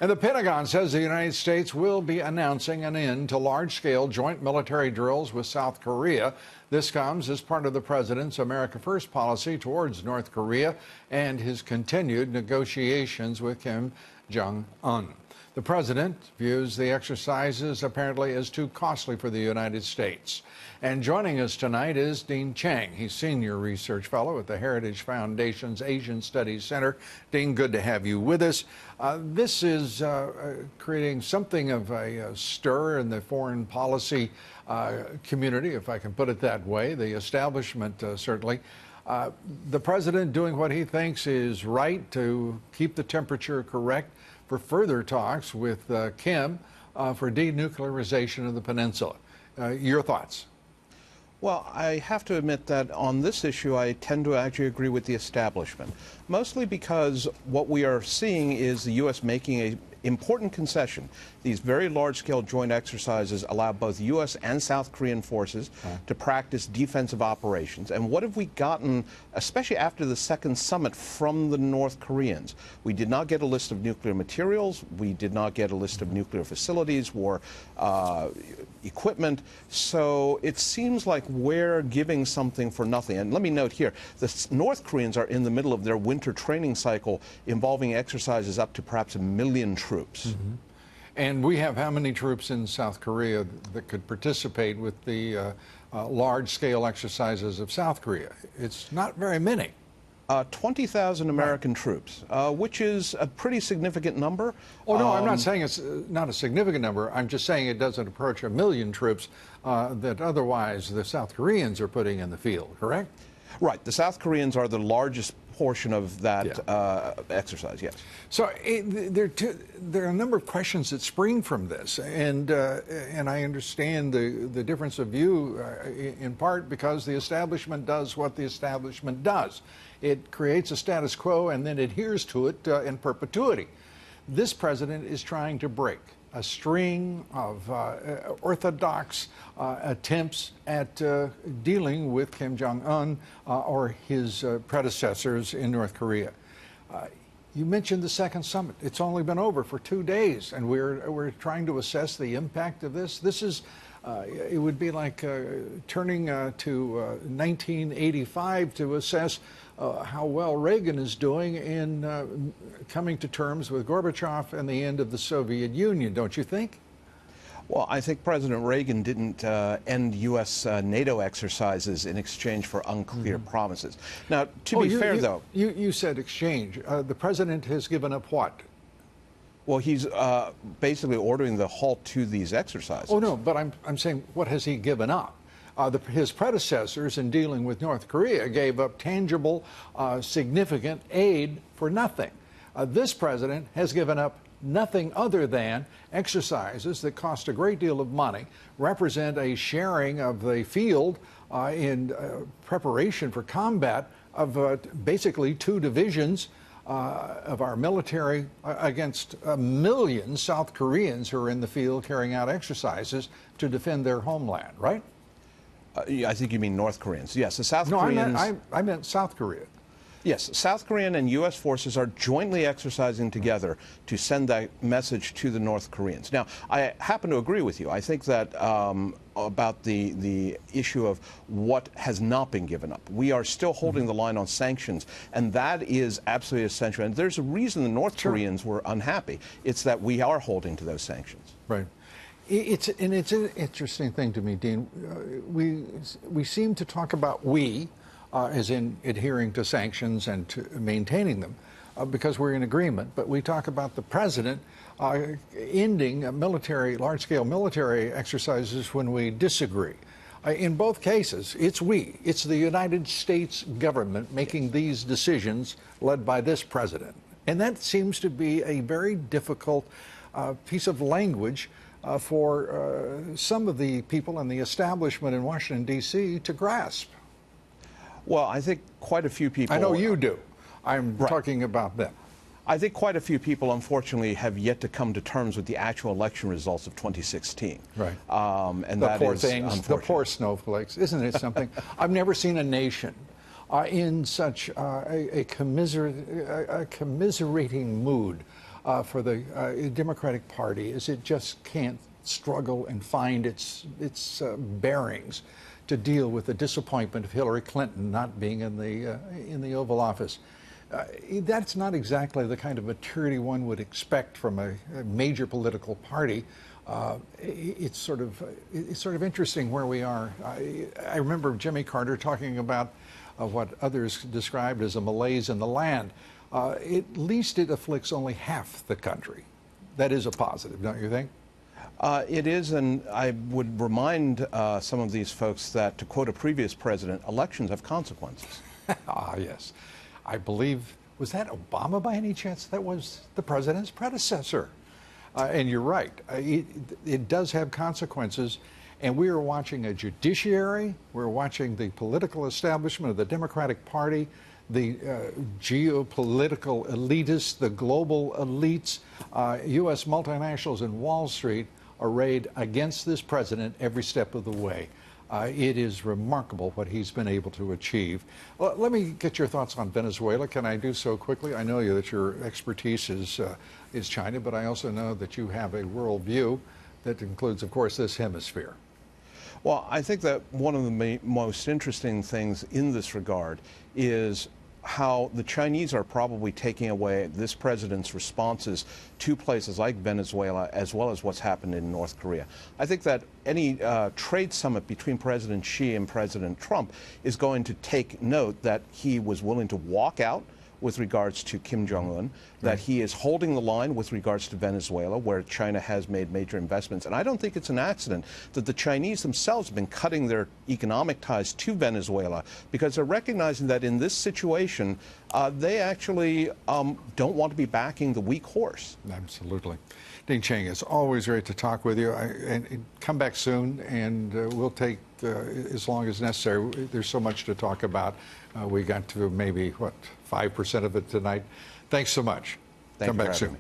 And the Pentagon says the United States will be announcing an end to large-scale joint military drills with South Korea. This comes as part of the president's America First policy towards North Korea and his continued negotiations with Kim Jong Un. The president views the exercises apparently as too costly for the United States. And joining us tonight is Dean Cheng. He's Senior Research Fellow at the Heritage Foundation's Asian Studies Center. Dean, good to have you with us. This is creating something of a stir in the foreign policy community, if I can put it that way, the establishment certainly. The president doing what he thinks is right to keep the temperature correct for further talks with Kim for denuclearization of the peninsula. Your thoughts? Well, I have to admit that on this issue, I tend to actually agree with the establishment, mostly because what we are seeing is the U.S. making an important concession. These very large-scale joint exercises allow both U.S. and South Korean forces to practice defensive operations. And what have we gotten, especially after the second summit, from the North Koreans? We did not get a list of nuclear materials. We did not get a list of nuclear facilities or equipment. So it seems like we're giving something for nothing. And let me note here, the North Koreans are in the middle of their winter training cycle involving exercises up to perhaps 1 million troops. Mm-hmm. And we have how many troops in South Korea that could participate with the large-scale exercises of South Korea? It's not very many. 20,000 American troops, which is a pretty significant number. Oh, no, I'm not saying it's not a significant number. I'm just saying it doesn't approach 1 million troops that otherwise the South Koreans are putting in the field, correct? Right. The South Koreans are the largest portion of that exercise, yes. So there are a number of questions that spring from this, and I understand the difference of view in part because the establishment does what the establishment does. It creates a status quo and then adheres to it in perpetuity. This president is trying to break a string of orthodox attempts at dealing with Kim Jong Un or his predecessors in North Korea. You mentioned the second summit. It's only been over for 2 days, and we're trying to assess the impact of this. This is it would be like turning to 1985 to assess how well Reagan is doing in coming to terms with Gorbachev and the end of the Soviet Union, don't you think? Well, I think President Reagan didn't end U.S. NATO exercises in exchange for unclear promises. Now, to be fair, though... You said exchange. The president has given up what? Well, he's basically ordering the halt to these exercises. Oh, no, but I'm saying, what has he given up? His predecessors in dealing with North Korea gave up tangible, significant aid for nothing. This president has given up nothing other than exercises that cost a great deal of money, represent a sharing of the field in preparation for combat of basically 2 divisions of our military against 1 million South Koreans who are in the field carrying out exercises to defend their homeland, right? I think you mean North Koreans. Yes, the South Koreans... No, I meant South Korea. Yes, South Korean and U.S. forces are jointly exercising together to send that message to the North Koreans. Now, I happen to agree with you. I think that about the issue of what has not been given up. We are still holding the line on sanctions, and that is absolutely essential. And there's a reason the North Koreans were unhappy. It's that we are holding to those sanctions. Right. It's an interesting thing to me, Dean. We seem to talk about as in adhering to sanctions and to maintaining them, because we're in agreement. But we talk about the president ending large-scale military exercises when we disagree. In both cases, it's the United States government making these decisions led by this president. And that seems to be a very difficult piece of language for some of the people in the establishment in Washington, D.C. to grasp. Well, I think quite a few people... I know you do. I'm talking about them. I think quite a few people, unfortunately, have yet to come to terms with the actual election results of 2016. Right. And the poor things, the poor snowflakes. Isn't it something? I've never seen a nation in such a commiserating mood for the Democratic Party is it just can't struggle and find its bearings to deal with the disappointment of Hillary Clinton not being in the Oval Office. That's not exactly the kind of maturity one would expect from a major political party. It's sort of interesting where we are. I remember Jimmy Carter talking about what others described as a malaise in the land. At least it afflicts only half the country. That is a positive, don't you think? It is, and I would remind some of these folks that, to quote a previous president, elections have consequences. Ah, yes. I believe, was that Obama by any chance? That was the president's predecessor. And you're right. It does have consequences. And we are watching a judiciary. We're watching the political establishment of the Democratic Party, the geopolitical elitists, the global elites, U.S. multinationals and Wall Street arrayed against this president every step of the way. It is remarkable what he's been able to achieve. Well, let me get your thoughts on Venezuela. Can I do so quickly? I know that your expertise is China, but I also know that you have a world view that includes, of course, this hemisphere. Well, I think that one of the most interesting things in this regard is how the Chinese are probably taking away this president's responses to places like Venezuela, as well as what's happened in North Korea. I think that any trade summit between President Xi and President Trump is going to take note that he was willing to walk out with regards to Kim Jong Un, that he is holding the line with regards to Venezuela, where China has made major investments. And I don't think it's an accident that the Chinese themselves have been cutting their economic ties to Venezuela, because they're recognizing that in this situation, they actually don't want to be backing the weak horse. Absolutely. Dean Cheng, it's always great to talk with you. And come back soon, and we'll take as long as necessary. There's so much to talk about. We got to maybe, 5% of it tonight. Thanks so much. Come back soon.